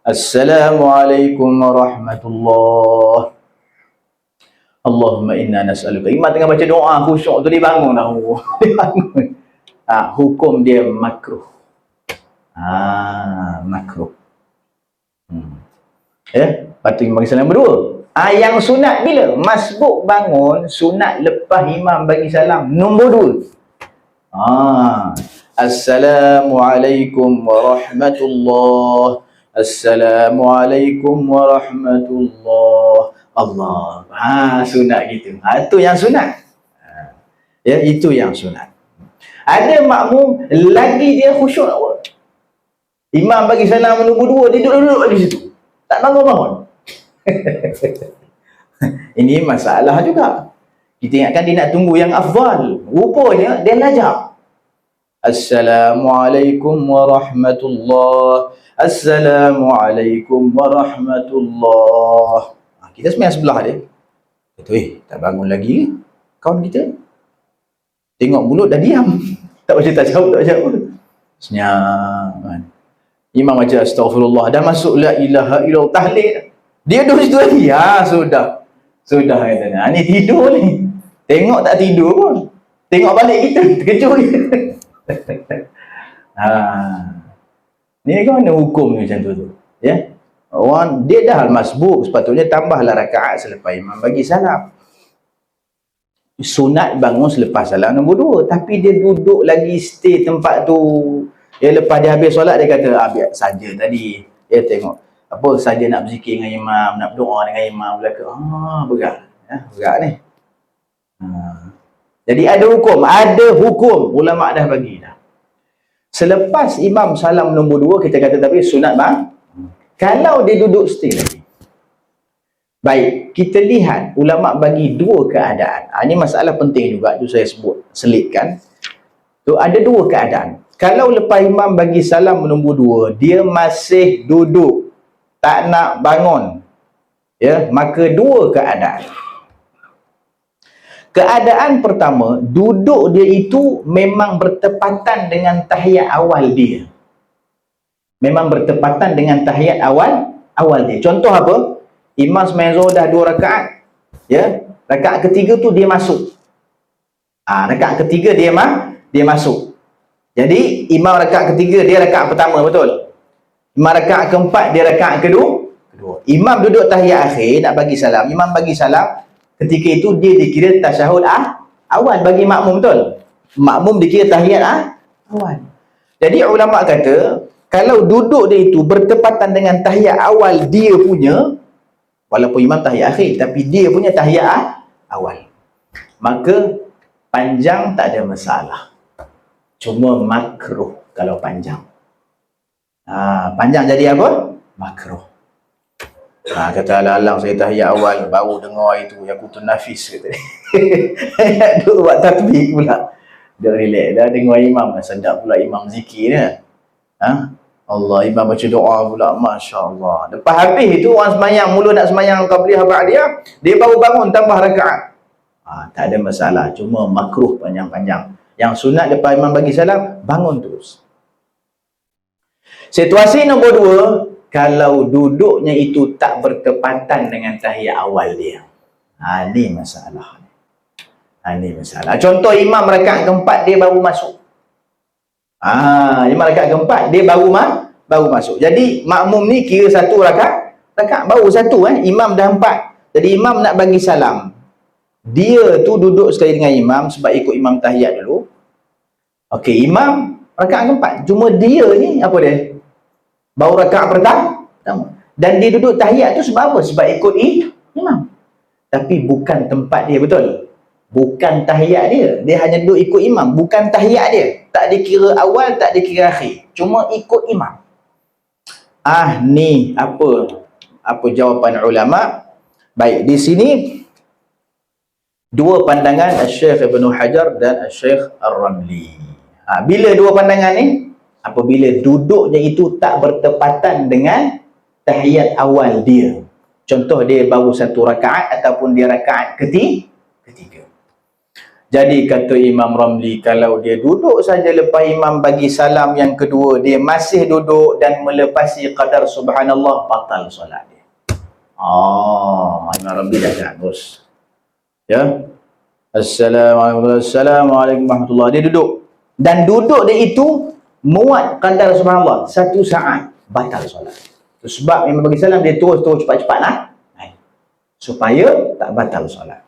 Assalamualaikum warahmatullahi. Allahumma inna nas'aluka. Imam tengah baca doa khusyuk tu, dia bangun dah. Dia bangun. Hukum dia makruh. Makruh. Ya, patut bagi salam berdua. Yang sunat bila? Masbuk bangun, sunat lepas imam bagi salam nombor 2. Assalamualaikum warahmatullahi. Assalamualaikum warahmatullahi. Allah. Sunat gitu. Itu yang sunat. Ya, itu yang sunat. Ada makmum lagi dia khusyuk nak buat. Imam bagi salam nombor 2, dia duduk di situ. Tak bangun-bangun. Ini masalah juga. Kita ingatkan dia nak tunggu yang afdal. Rupanya dia lajak. Assalamualaikum warahmatullahi. Assalamualaikum warahmatullahi. Kita semua sebelah dia. Kata, tak bangun lagi kawan kita. Tengok mulut dah diam. Tak baca tak jawab. Senyap kan. Imam baca astagfirullah, dah masuk la ilaha illallah, tahlil. Dia duduk situ lagi. Sudah katanya. Ni tidur ni. Tengok tak tidur pun. Tengok balik kita, terkejut kita. Ni kan mana hukum ni macam tu. Ya. Orang dia dah masbuk, sepatutnya tambahlah rakaat selepas imam bagi salam. Sunat bangun selepas salam nombor 2, tapi dia duduk lagi stay tempat tu. Ya, lepas dia habis solat dia kata, biar saja tadi. Ya, tengok apa saja nak berzikir dengan imam, nak berdoa dengan imam, berat. Ya, berat ni. Jadi ada hukum ulama dah bagi dah. Selepas imam salam nombor 2, kita kata tapi sunat bang. Kalau dia duduk stay lagi. Baik, kita lihat ulama bagi 2 keadaan. Ini masalah penting juga, tu saya sebut, selitkan. Tu ada 2 keadaan. Kalau lepas imam bagi salam nombor 2, dia masih duduk, tak nak bangun, ya, maka 2 keadaan. Keadaan pertama, duduk dia itu memang bertepatan dengan tahiyat awal dia. Memang bertepatan dengan tahiyat awal dia. Contoh apa? Imam sembahyang zuhur dah 2 rakaat. Ya, rakaat ketiga tu dia masuk. Rakaat ketiga dia masuk. Jadi imam rakaat ketiga dia rakaat pertama, betul? Imam rakaat keempat dia rakaat kedua. Imam duduk tahiyat akhir nak bagi salam. Imam bagi salam, ketika itu dia dikira tasyahud awal bagi makmum, betul? Makmum dikira tahiyat awal. Jadi ulama kata, kalau duduk dia itu bertepatan dengan tahiyat awal dia punya, walaupun imam tahiyat akhir, tapi dia punya tahiyat awal, maka panjang tak ada masalah. Cuma makruh kalau panjang. Panjang jadi apa? Makruh. Kata alang saya tahiyat awal baru dengar itu Yaqutun Nafis kata. Duk buat tatbik pula. Dia relax dah dengar imam, sedap pula imam zikir dia. Allah, imam baca doa pula, masya-Allah. Lepas habis itu orang sembahyang mula nak sembahyang qabliyah ba'diyah, dia baru bangun tambah rakaat. Tak ada masalah, cuma makruh panjang-panjang. Yang sunat lepas imam bagi salam, bangun terus. Situasi nombor 2, kalau duduknya itu tak bertepatan dengan tahiyat awal dia. Ini masalah. Ini masalah. Contoh imam rakaat keempat dia baru masuk. Imam rakaat keempat dia baru baru masuk. Jadi makmum ni kira satu rakaat baru satu, imam dah 4. Jadi imam nak bagi salam, dia tu duduk sekali dengan imam sebab ikut imam tahiyat dulu. Okey, imam rakaat keempat, cuma dia ni apa dia, baru rakaat pertama, dan dia duduk tahiyat tu sebab apa? Sebab ikut imam. Tapi bukan tempat dia, betul? Bukan tahiyat dia hanya duduk ikut imam, bukan tahiyat dia, tak dikira awal, tak dikira akhir, cuma ikut imam. Ni apa jawapan ulama? Baik, di sini dua pandangan Syekh Ibn Hajar dan Syekh Ar-Ramli. Bila dua pandangan ni? Apabila duduknya itu tak bertepatan dengan tahiyat awal dia. Contoh dia baru satu rakaat ataupun dia rakaat ketiga. Jadi kata Imam Ramli, kalau dia duduk saja lepas imam bagi salam yang kedua, dia masih duduk dan melepasi qadar subhanallah, batal solat dia. Imam Ramli dah terus. Ya. Assalamualaikum warahmatullahi. Dia duduk. Dan duduk dia itu muat qadar subhanallah 1 saat, batal solat. Sebab imam bagi salam, dia terus cepat-cepat supaya tak batal solat.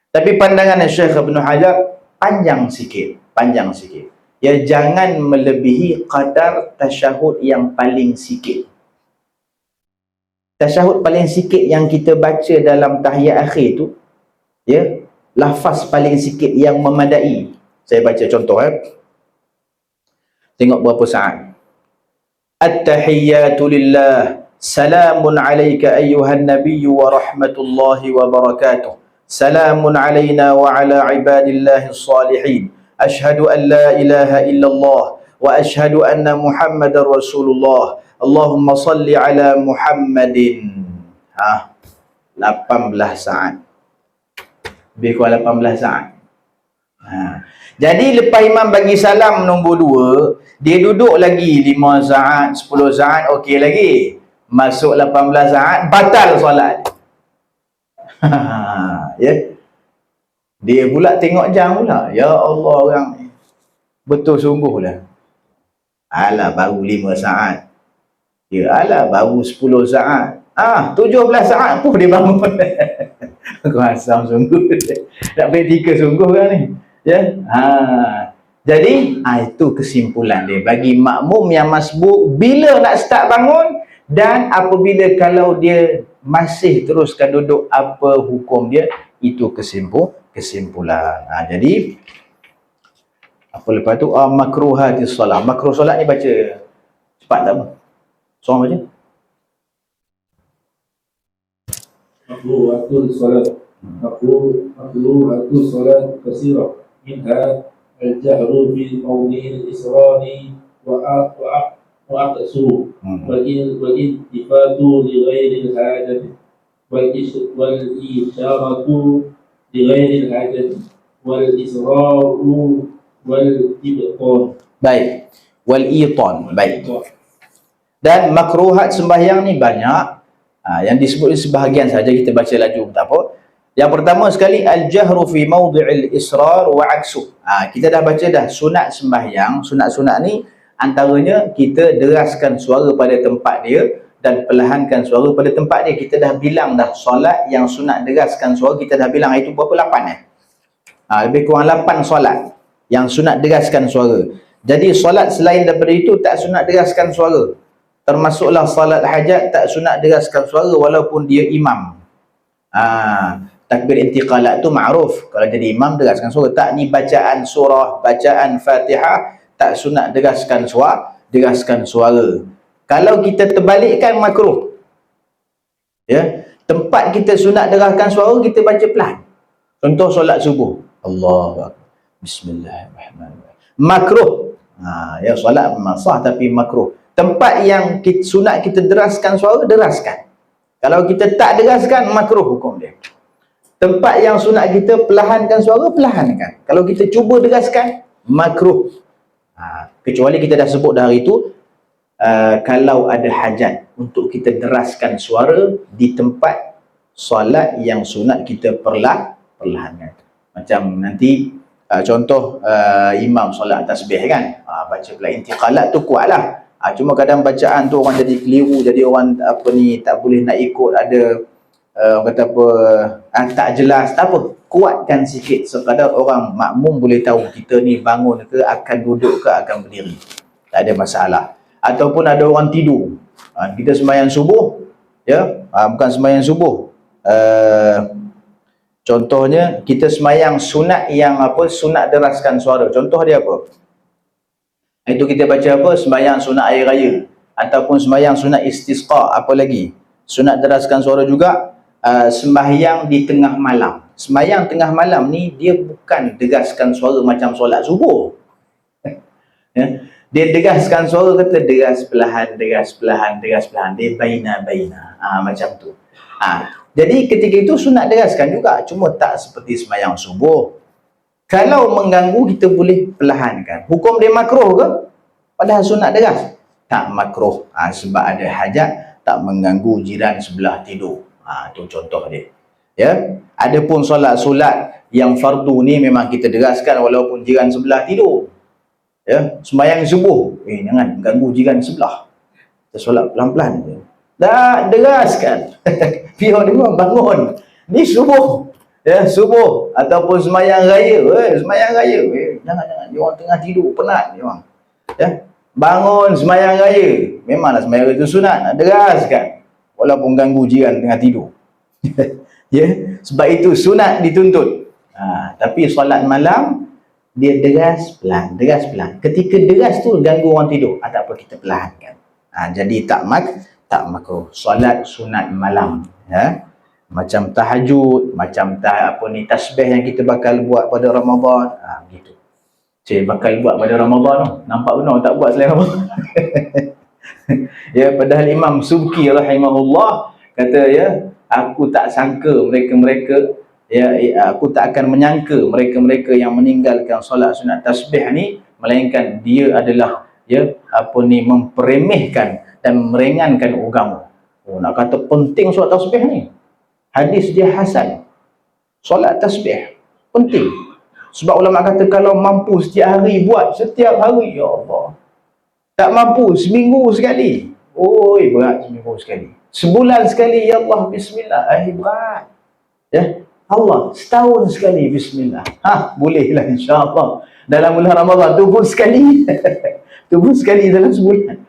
Tapi pandangan Syekh Ibn Hajar panjang sikit. Ya, jangan melebihi qadar tasyahud yang paling sikit. Tasyahud paling sikit yang kita baca dalam tahiyat akhir tu, ya, lafaz paling sikit yang memadai. Saya baca contoh, tengok berapa saat. At-tahiyyatu lillah, salamun alayka ayyuhan nabiyyu wa rahmatullahi wa barakatuh. Salamun alayna wa ala ibadillahi salihin. Ashhadu an la ilaha illallah wa ashhadu anna Muhammadar Rasulullah. Allahumma salli ala Muhammadin. 18 saat. Lebih kurang 18 saat. Jadi lepas imam bagi salam nombor 2, dia duduk lagi 5 saat, 10 saat, okey lagi. Masuk 18 saat, batal solat. Ya. Dia pula tengok jam pula. Ya Allah, orang ni betul sungguh lah. Alah, baru 5 saat. Ya, alah, baru 10 saat. 17 saat pun dia bangun. Aku asam sungguh. Tak praktikal sungguh kan ni. Ya. Jadi itu kesimpulan dia bagi makmum yang masbuk, bila nak start bangun dan apabila kalau dia masih teruskan duduk, apa hukum dia, itu kesimpulan. Jadi apa lepas tu, makruhatis solat. Makruh solat ni baca cepat tak apa? Seorang baca. Makruhatul solat. Makruhatul solat kasirah. Minha al-jahru fi mawdi'il israri wa aqsu wa iltifatu li ghairil hajati wal isharatu li ghairil hajati wal israru wal ibtan. Baik, wal itan. Baik. Dan makruhat sembahyang ni banyak. Yang disebut sebahagian saja, kita baca laju tak apa. Yang pertama sekali, al-jahru fi mawdi'il israr wa aksu. Kita dah baca dah sunat sembahyang. Sunat-sunat ni antaranya kita deraskan suara pada tempat dia dan perlahankan suara pada tempat dia. Kita dah bilang dah solat yang sunat deraskan suara, kita dah bilang itu berapa, 8 lebih kurang 8 solat yang sunat deraskan suara. Jadi solat selain daripada itu tak sunat deraskan suara. Termasuklah solat hajat tak sunat deraskan suara walaupun dia imam. Takbir intiqalat tu ma'ruf, kalau jadi imam deraskan suara. Tak, ni bacaan surah, bacaan Fatihah tak sunat deraskan suara. Kalau kita terbalikkan makruh. Ya, tempat kita sunat deraskan suara, kita baca pelan. Contoh solat subuh. Allahu akbar. Bismillahirrahmanirrahim. Makruh. Ya, solat memang sah tapi makruh. Tempat yang sunat kita deraskan suara, deraskan. Kalau kita tak deraskan, makruh hukum dia. Tempat yang sunat kita perlahankan suara, perlahankan. Kalau kita cuba deraskan, makruh. Kecuali kita dah sebut dah hari itu, kalau ada hajat untuk kita deraskan suara di tempat solat yang sunat kita perlahankan. Macam nanti contoh imam solat tasbih kan, baca pula intiqalat tu kuatlah. Cuma kadang bacaan tu orang jadi keliru, jadi orang apa ni tak boleh nak ikut, ada kata apa tak jelas, tak apa, kuatkan sikit sekadar orang makmum boleh tahu kita ni bangun ke, akan duduk ke, akan berdiri, tak ada masalah. Ataupun ada orang tidur, kita sembahyang subuh ya, bukan sembahyang subuh, contohnya kita sembahyang sunat yang apa, sunat deraskan suara, contoh dia apa, itu kita baca apa, sembahyang sunat air raya, ataupun sembahyang sunat istisqa, apa lagi, sunat deraskan suara juga. Sembahyang di tengah malam, sembahyang tengah malam ni dia bukan degaskan suara macam solat subuh. Ya, dia degaskan suara, kata degas perlahan, degas perlahan, degas perlahan, dia baina-baina, macam tu. Jadi ketika itu sunat degaskan juga, cuma tak seperti sembahyang subuh. Kalau mengganggu kita boleh perlahankan. Hukum dia makruh ke? Padahal sunat degas? Tak makruh, sebab ada hajat, tak mengganggu jiran sebelah tidur. Itu contoh dia. Ya, adapun solat-solat yang fardu ni memang kita degaskan walaupun jiran sebelah tidur. Ya, sembahyang subuh, jangan ganggu jiran sebelah. Kita solat pelan-pelan je. Dah degaskan. Biar dia bangun. Ni subuh. Ya, subuh ataupun sembahyang raya. Sembahyang raya. Jangan dia orang tengah tidur, penat dia orang. Ya, bangun sembahyang raya. Memanglah sembahyang raya itu sunat, degaskan. Walaupun ganggu jiran tengah tidur. Ya, sebab itu sunat dituntut. Tapi solat malam dia degas pelan, degas pelan. Ketika degas tu ganggu orang tidur, tak apa, kita perlahankan. Jadi tak makruh solat sunat malam, ya. Macam tahajud, macam tasbih yang kita bakal buat pada Ramadan, begitu. Cik bakal buat pada Ramadan tu, nampak benar tak buat selain Ramadan. Ya, padahal Imam Subki rahimahullah kata, ya, aku tak sangka mereka-mereka, ya, aku tak akan menyangka mereka-mereka yang meninggalkan solat sunat tasbih ni, melainkan dia adalah, ya, memperemehkan dan meringankan agama. Nak kata penting solat tasbih ni, hadis dia hasan. Solat tasbih penting. Sebab ulama kata kalau mampu setiap hari buat, setiap hari, ya Allah. Tak mampu, seminggu sekali. Berat seminggu sekali. Sebulan sekali, ya Allah, bismillah. Berat. Ya, Allah, setahun sekali, bismillah. Bolehlah insya-Allah. Dalam bulan Ramadan, tubuh sekali. Tubuh sekali dalam sebulan.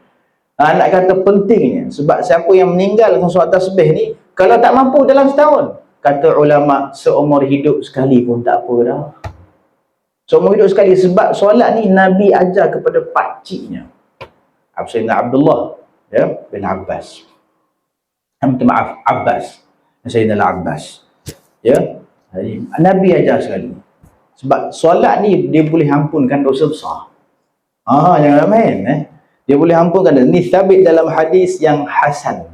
Nak kata pentingnya. Sebab siapa yang meninggal dengan solat tasbih ni, kalau tak mampu dalam setahun, kata ulama, seumur hidup sekali pun tak apa dah. Seumur hidup sekali. Sebab solat ni Nabi ajar kepada pakciknya, Sayyidina Abdullah, ya, bin Abbas. Maaf, Abbas. Sayyidina Abbas. Ya, Nabi ajar sekali. Sebab solat ni dia boleh ampunkan dosa besar. Jangan main. Dia boleh ampunkan. Ni sabit dalam hadis yang hasan.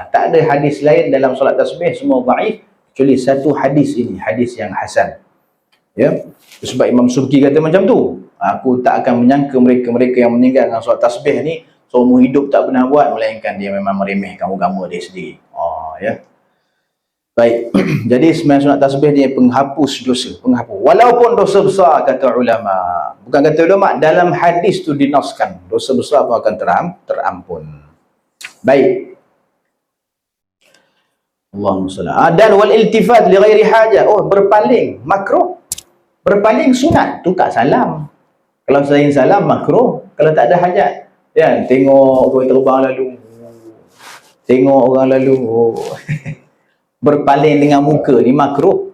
Tak ada hadis lain dalam solat tasbih, semua dhaif, kecuali satu hadis ini, hadis yang hasan. Ya, sebab Imam Subki kata macam tu. Aku tak akan menyangka mereka-mereka yang meninggal dengan solat tasbih ni seumur hidup tak pernah buat, melainkan dia memang meremehkan agama dia sendiri. Ya. Baik. Jadi sembahyang sunat tasbih dia penghapus dosa, penghapus. Walaupun dosa besar, kata ulama. Bukan kata ulama, dalam hadis tu dinaskan, dosa besar pun akan terampun. Baik. Allahumma salli. Dan wal iltifat li ghairi hajah. Berpaling makruh. Berpaling sunat, tukar salam. Kalau selain salam makruh, kalau tak ada hajat. Ya, tengok orang terbang lalu. Tengok orang lalu. Berpaling dengan muka ni makruh.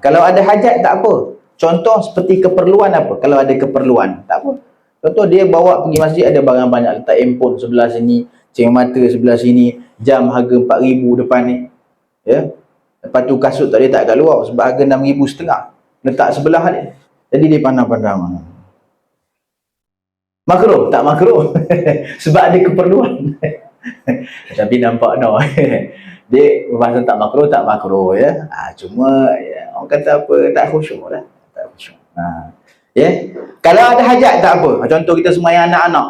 Kalau ada hajat tak apa. Contoh seperti keperluan apa? Kalau ada keperluan, tak apa. Contoh dia bawa pergi masjid, ada barang banyak, letak handphone sebelah sini, cermin mata sebelah sini, jam harga 4,000 depan ni. Ya. Lepas tu kasut tak letak kat luar sebab harga 6,500 letak sebelah dia. Jadi dia pandang-pandang. Makruh? Tak makruh. Sebab ada keperluan. Tapi nampak no. Dia bahasa tak makruh, tak makruh, ya. Cuma ya, orang kata apa, tak khusyuk lah. Tak khusyuk. Ya. Kalau ada hajat tak apa. Contoh kita sembahyang anak-anak.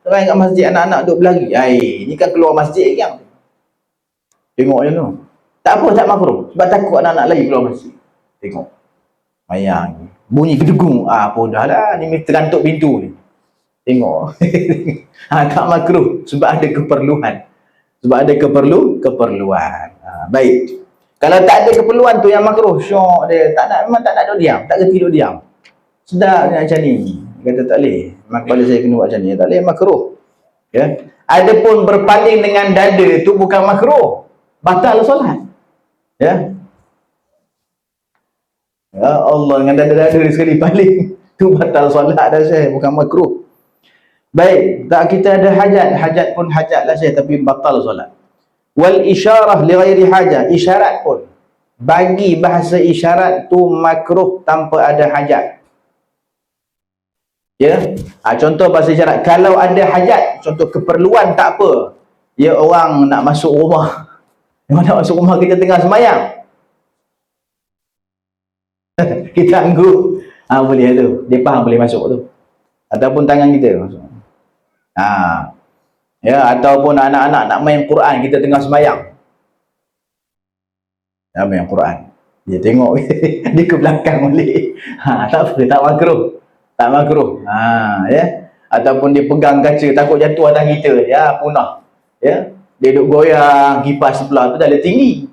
Orang kat masjid, anak-anak duduk berlari. Ni kan keluar masjid kan. Tengok je tu. Tak apa, tak makruh. Sebab takut anak-anak lagi keluar masjid. Tengok. Mayang. Bunyi kedegung. Apa dah lah. Ni mesti terantuk pintu ni. Tengok. Tak makruh sebab ada keperluan. Sebab ada keperluan. Baik. Kalau tak ada keperluan tu yang makruh, syok dia. Tak nak, memang tak nak duduk diam. Tak kerti duduk diam. Sedap dia macam ni. Dia kata tak boleh. Mak kepala saya kena buat macam ni. Tak boleh, makruh. Ya. Adapun berpaling dengan dada tu bukan makruh. Batal solat. Ya. Ya Allah, dengan dada-dada sekali paling. Tu batal solat dah saya. Bukan makruh. Baik, tak kita ada hajat pun hajat lah saya, tapi batal solat. Wal isyarah li ghairi hajat, isyarat pun bagi bahasa isyarat tu makruh tanpa ada hajat. Ya, contoh bahasa isyarat, kalau ada hajat, contoh keperluan tak apa. Ya, orang nak masuk rumah. Orang nak masuk rumah kita tengah sembahyang. Kita anggup, boleh tu. Dia faham boleh masuk tu. Ataupun tangan kita masuk. Ya, ataupun anak-anak nak main Quran, kita tengah sembahyang. Nak main Quran. Dia tengok dia ke belakang balik. Tak apa, tak makruh. Tak makruh. Ya. Ataupun dia pegang kaca takut jatuh atas kita, ya punah. Ya. Dia duk goyang kipas sebelah tu dah ada tinggi.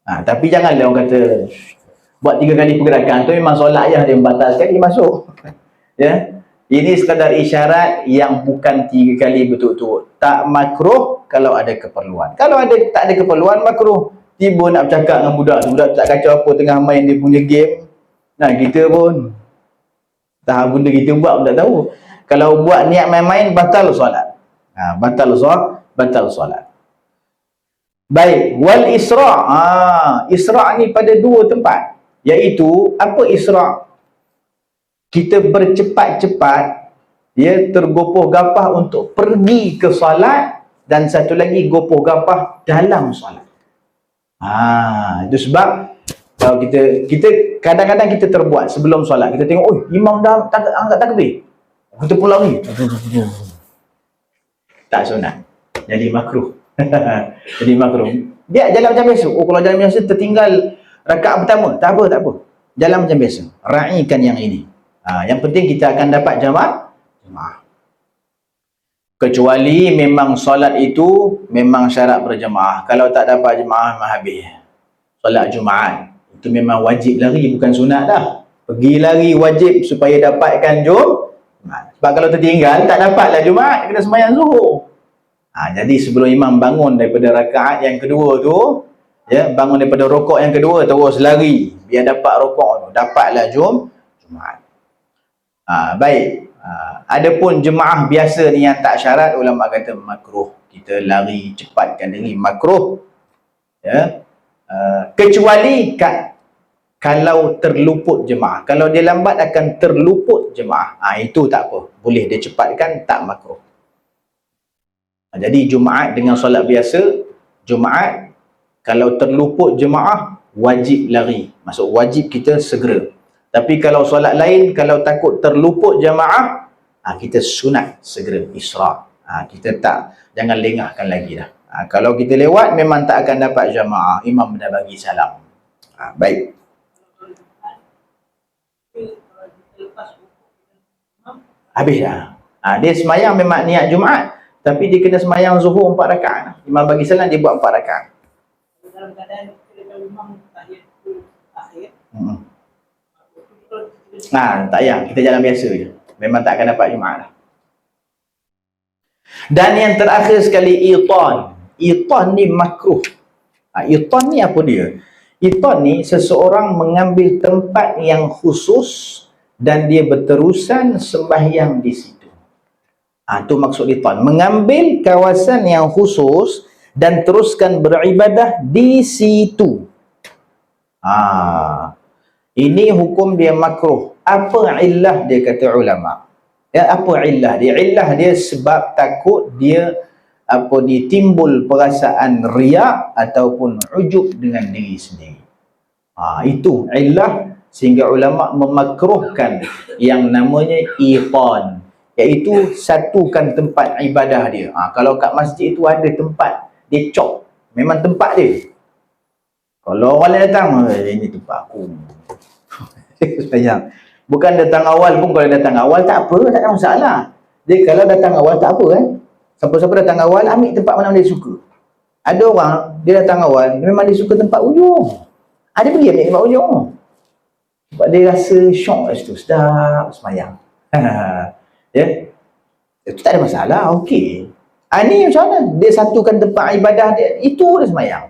Tapi janganlah orang kata buat 3 kali pergerakan tu memang solat je, dia membatal sekali masuk. Ya. Ini sekadar isyarat yang bukan 3 kali betul-betul. Tak makruh kalau ada keperluan. Kalau tak ada keperluan, makruh. Tiba nak bercakap dengan budak tak kacau apa, tengah main dia punya game. Nah, kita pun tahu benda kita buat pun tak tahu. Kalau buat niat main-main, batal solat. Batal solat. Baik, wal isra'. Isra' ni pada 2 tempat. Iaitu, apa isra'? Kita bercepat-cepat, dia tergopoh gapah untuk pergi ke solat, dan satu lagi gopoh gapah dalam solat. Itu sebab kalau kita kadang-kadang kita terbuat sebelum solat, kita tengok, oh imam dah angkat takbir, kita pun lari. Tak sunat, jadi makruh. Jadi makruh. Dia jalan macam biasa. Kalau jalan biasa tertinggal rakaat pertama, tak apa. Jalan macam biasa. Raikan yang ini. Yang penting kita akan dapat jamaah. Kecuali memang solat itu memang syarat berjemaah. Kalau tak dapat jemaah, memang habis. Solat Jumaat itu memang wajib lari, bukan sunat dah. Pergi lari wajib supaya dapatkan Jumaat. Sebab kalau tertinggal tak dapatlah Jumaat, kena sembahyang Zuhur. Jadi sebelum imam bangun daripada rakaat yang kedua tu, ya, bangun daripada rokok yang kedua, terus lari biar dapat rokok tu, dapatlah Jumaat. Baik. Adapun jemaah biasa ni yang tak syarat, ulama kata makruh. Kita lari cepatkan diri, makruh. Ya. Kecuali kalau terluput jemaah. Kalau dia lambat akan terluput jemaah. Itu tak apa. Boleh dia cepatkan, tak makruh. Jadi Jumaat dengan solat biasa, Jumaat kalau terluput jemaah wajib lari. Maksud wajib kita segera. Tapi kalau solat lain, kalau takut terluput jemaah, kita sunat segera isra'. Kita jangan lengahkan lagi dah. Kalau kita lewat memang tak akan dapat jemaah. Imam dah bagi salam. Baik. Habis dah. Dia semayang memang niat Jumaat, tapi dia kena semayang Zuhur 4 rakaat. Imam bagi salam, dia buat 4 rakaat. Dalam keadaan imam tahiyat akhir. Tak payah, kita jalan biasa je. Memang tak akan dapat Jumaat lah. Dan yang terakhir sekali, itan. Itan ni makruh. Itan ni apa dia? Itan ni seseorang mengambil tempat yang khusus dan dia berterusan sembahyang di situ. Itu maksud itan. Mengambil kawasan yang khusus dan teruskan beribadah di situ. Ini hukum dia makruh. Apa illah dia, kata ulama? Ya, apa illah dia? Illah dia sebab takut dia timbul perasaan riak ataupun ujub dengan diri sendiri. Itu illah sehingga ulama memakruhkan yang namanya itan, iaitu satukan tempat ibadah dia. Kalau kat masjid itu ada tempat dia cop, memang tempat dia. Kalau orang lain datang, ini tempat aku. Sayang. Bukan datang awal pun, kalau datang awal tak apa, tak ada masalah. Dia kalau datang awal tak apa kan. Siapa-siapa datang awal, ambil tempat mana dia suka. Ada orang, dia datang awal, memang dia suka tempat ujung. Ada pergi ambil tempat ujung. Sebab dia rasa syok kat situ, sedap semayang. Ya, itu tak ada masalah, okey. Ni macam mana? Dia satukan tempat ibadah dia, itu dia semayang.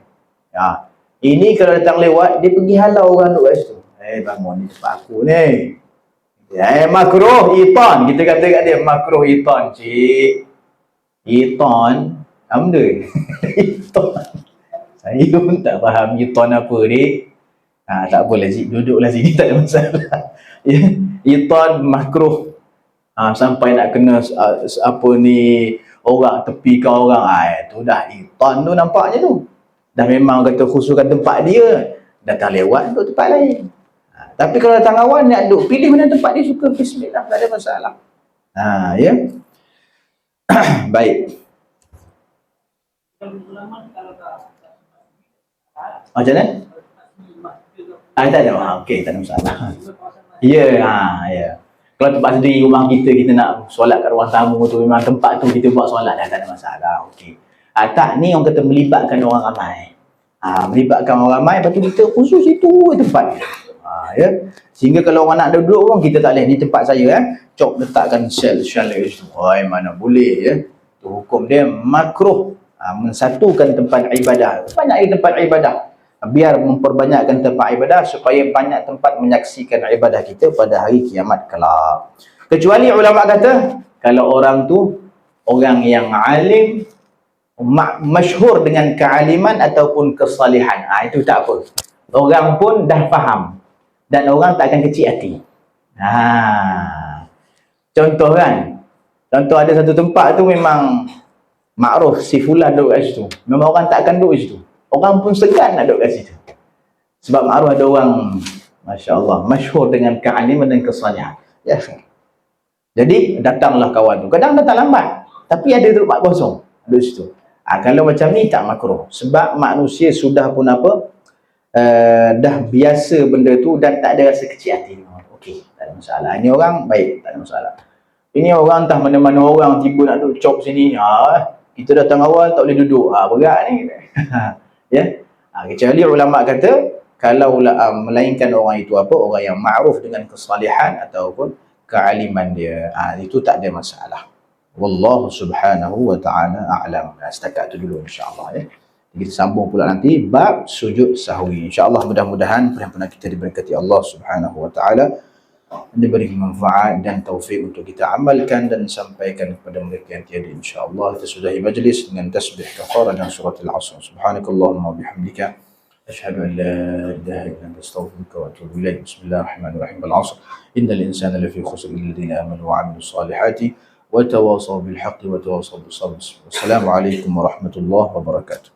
Ya. Ini kalau datang lewat, dia pergi halau orang duduk kat situ. Bangun ni tempat aku ni. Makruh iton. Kita kata kat dia, makruh iton, cik. Iton? Apa benda? Iton. Saya pun tak faham iton apa ni. Tak apalah cik, duduklah sini, tak ada masalah. Ya, iton makruh. Sampai nak kena apa ni, orang tepikan orang. Itu dah iton tu nampaknya tu. Dah memang kata khususkan tempat dia. Datang lewat duduk tempat lain. Tapi kalau datang awal nak duduk, pilih mana tempat dia suka, bismillah, tak ada masalah. Ya. Baik. Macam mana? Tak ada. Okey, tak ada masalah. Ya, ya. Kalau tempat sendiri rumah kita nak solat kat ruang tamu tu, memang tempat tu kita buat solat dah, tak ada masalah. Okey. Tak, ni orang kata melibatkan orang ramai. Melibatkan orang ramai, lepas tu kita khusus itu tempat dia. Ya. Sehingga kalau orang nak duduk pun, kita tak boleh, ni tempat saya cop letakkan sel kat situ. Mana boleh ya. Tu hukum dia makruh. Mensatukan tempat ibadah. Banyak tempat ibadah. Biar memperbanyakkan tempat ibadah supaya banyak tempat menyaksikan ibadah kita pada hari kiamat kelak. Kecuali ulama kata, kalau orang tu orang yang alim, masyhur dengan kealiman ataupun kesalihan, itu tak apa. Orang pun dah faham dan orang tak akan kecil hati. Contoh kan, contoh ada satu tempat tu memang makruf si fulan duduk kat situ, memang orang tak akan duduk kat situ. Orang pun segan nak duduk kat situ. Sebab makruf ada orang, Masya Allah, masyhur dengan kealiman dan kesalihan. Ya. Jadi datanglah kawan tu. Kadang datang lambat, tapi ada duduk mak kosong duduk situ. Kalau macam ni tak makruh. Sebab manusia sudah pun apa, dah biasa benda tu dan tak ada rasa kecil hati. Okey, tak ada masalah. Ini orang baik, tak ada masalah. Ini orang entah mana-mana orang tiba nak duduk cop sini. Kita datang awal tak boleh duduk. Berat ni. Ya. Kecuali ulama kata, kalau melainkan orang itu apa, orang yang ma'ruf dengan kesalihan ataupun kealiman dia, itu tak ada masalah. Wallahu subhanahu wa ta'ala a'lam. Setakat tu dulu insya-Allah ya. Kita sambung pula nanti bab sujud sahwi. InsyaAllah mudah-mudahan pendengar kita diberkati Allah Subhanahu wa taala, diberi manfaat dan taufik untuk kita amalkan dan sampaikan kepada mereka yang tiada. InsyaAllah kita sudahi majlis dengan tasbih kafarah dan surat al-asr. Subhanakallahumma wa bihamdika asyhadu an la ilaha illa anta astaghfiruka wa atubu ilaik. Bismillahirrahmanirrahim. Al-asr. Innal insana lafi khusr illa alladhina amanu wa 'amilus salihati wa tawasaw bil haqqi wa tawasaw bis sabr. Wassalamu alaikum warahmatullahi wabarakatuh.